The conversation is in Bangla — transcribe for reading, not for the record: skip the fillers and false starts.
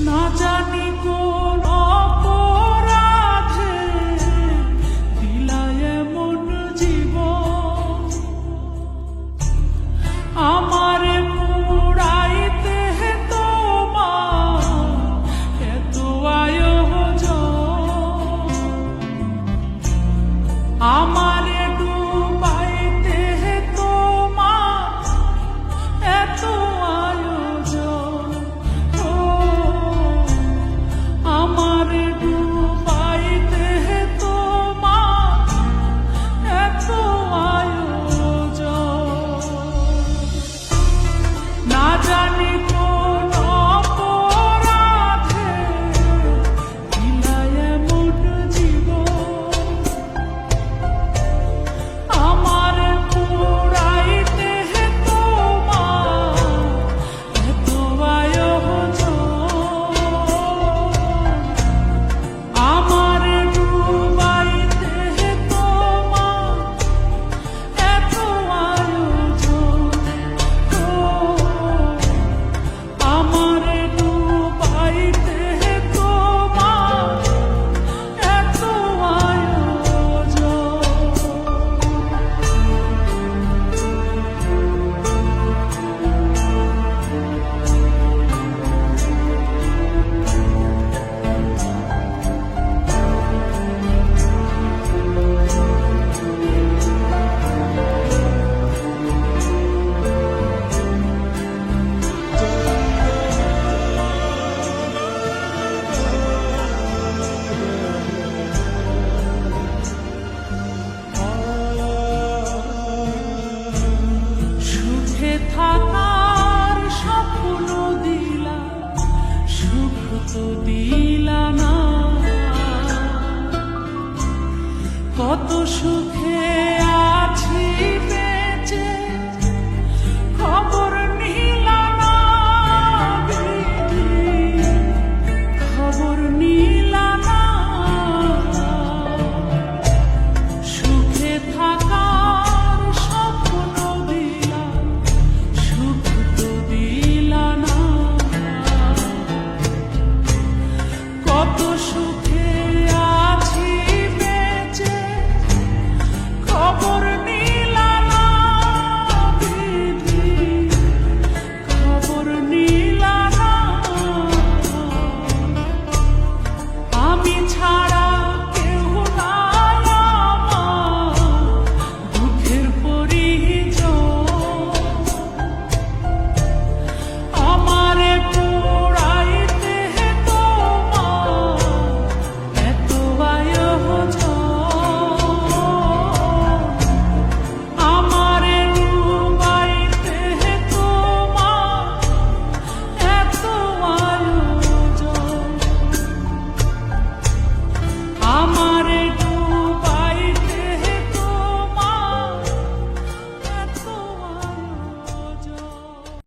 না জানি কোন অপরাধে দিলায় এমন জীবন, আমারে পুরাইতে তোমার এত আয়োজন, আমারে ডুবাইতে তোমার এত আয়োজন, ও আমারে ডুবাইতে তোমার এত আয়োজন। না জানি কোন অপরাধে দিলায় এমন জীবন, আমারে পুরাইতে তোমার এত আয়োজন, আমারে ডুবাইতে তোমার এত আয়োজন, ও আমারে ডুবাইতে তোমার এত আয়োজন। সুখে থাকার স্বপ্ন দিলা, সুখ তো দিলা